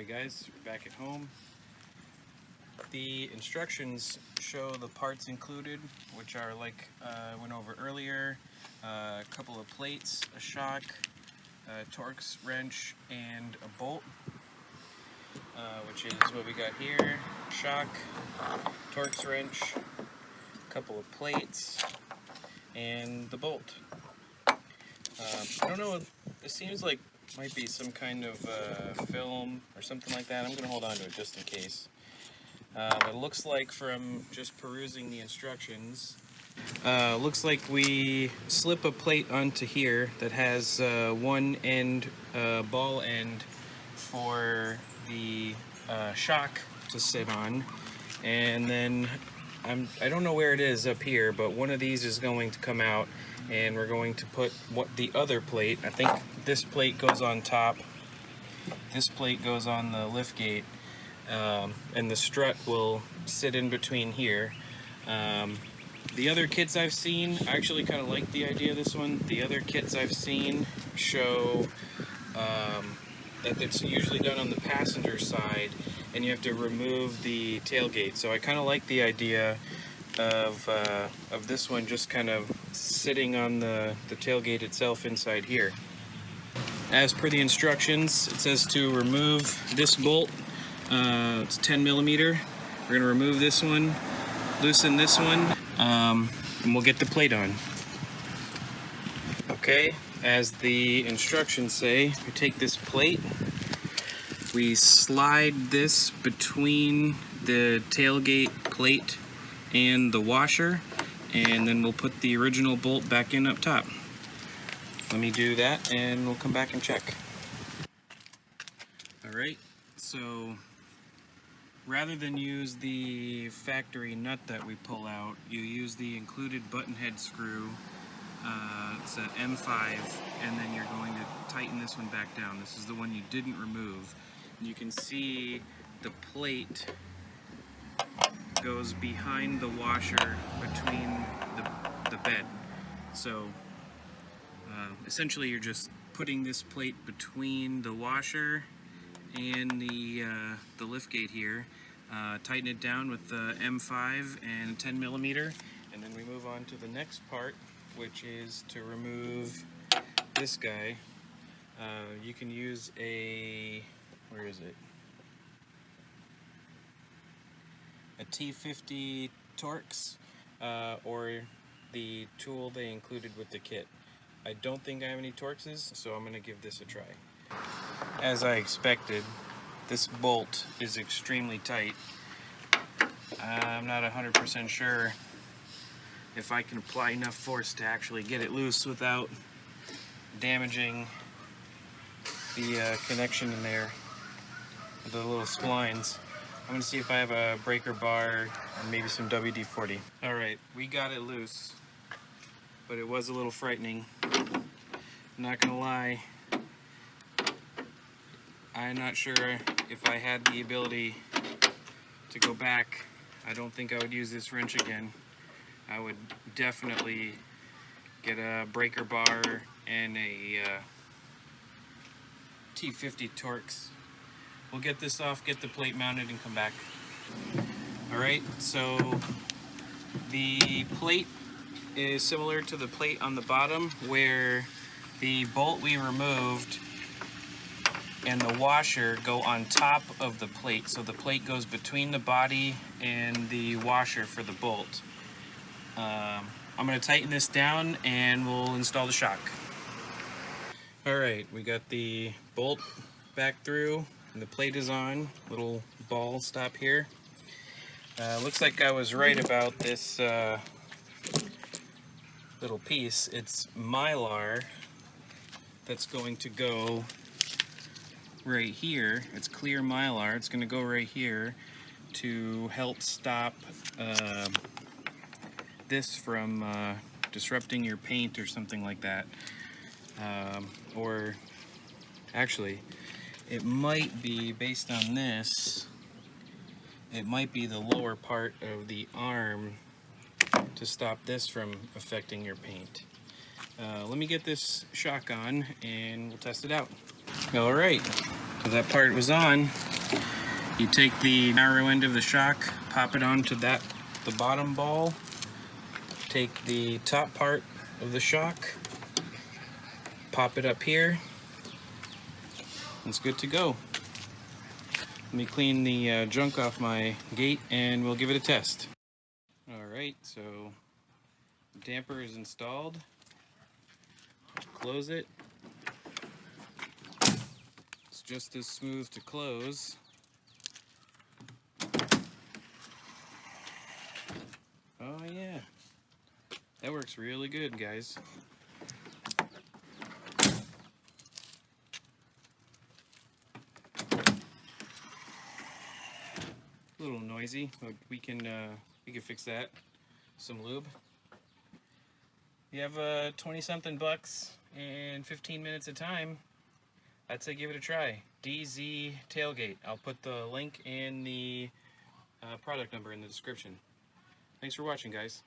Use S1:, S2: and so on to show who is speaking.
S1: Alright guys, back at home. The instructions show the parts included, which are like I went over earlier, a couple of plates, a shock, a Torx wrench, and a bolt, which is what we got here: shock, Torx wrench, a couple of plates, and the bolt. I don't know, it seems like might be some kind of film or something like that. I'm going to hold on to it just in case. It looks like, from just perusing the instructions, looks like we slip a plate onto here that has one end, ball end, for the shock to sit on, and then I don't know where it is up here, but one of these is going to come out, and we're going to put the other plate. I think this plate goes on top, this plate goes on the liftgate, and the strut will sit in between here. The other kits I've seen, I actually kind of like the idea of this one. The other kits I've seen show that it's usually done on the passenger side, and you have to remove the tailgate. So I kind of like the idea of this one just kind of sitting on the tailgate itself inside here. As per the instructions, it says to remove this bolt. It's 10 millimeter. We're going to remove this one, loosen this one, and we'll get the plate on. Okay, as the instructions say, we take this plate, we slide this between the tailgate plate and the washer, and then we'll put the original bolt back in up top. Let me do that and we'll come back and check. Alright, so rather than use the factory nut that we pull out, you use the included button head screw. It's an M5, and then you're going to tighten this one back down. This is the one you didn't remove. You can see the plate goes behind the washer between the bed. So essentially you're just putting this plate between the washer and the liftgate here. Tighten it down with the M5 and 10 millimeter, and then we move on to the next part, which is to remove this guy. You can use where is it? A T50 Torx, or the tool they included with the kit. I don't think I have any Torxes, so I'm going to give this a try. As I expected, this bolt is extremely tight. I'm not 100% sure if I can apply enough force to actually get it loose without damaging the connection in there, the little splines. I'm going to see if I have a breaker bar and maybe some WD-40. Alright, we got it loose, but it was a little frightening. I'm not going to lie. I'm not sure if I had the ability to go back. I don't think I would use this wrench again. I would definitely get a breaker bar and a T50 Torx. We'll get this off, get the plate mounted, and come back. Alright, so the plate is similar to the plate on the bottom, where the bolt we removed and the washer go on top of the plate. So the plate goes between the body and the washer for the bolt. I'm going to tighten this down and we'll install the shock. Alright, we got the bolt back through and the plate is on. Little ball stop here. Looks like I was right about this little piece. It's Mylar that's going to go right here. It's clear Mylar. It's going to go right here to help stop this from disrupting your paint or something like that. Or actually, it might be, based on this, it might be the lower part of the arm to stop this from affecting your paint. Let me get this shock on and we'll test it out. Alright, So that part was on. You take the narrow end of the shock, pop it onto the bottom ball, take the top part of the shock, pop it up here. It's good to go. Let me clean the junk off my gate and we'll give it a test. Alright, so damper is installed. Close it. It's just as smooth to close. Oh yeah, that works really good, guys. A little noisy, but we can fix that. Some lube. You have 20-something bucks and 15 minutes of time. I'd say give it a try. DZ Tailgate. I'll put the link and the product number in the description. Thanks for watching, guys.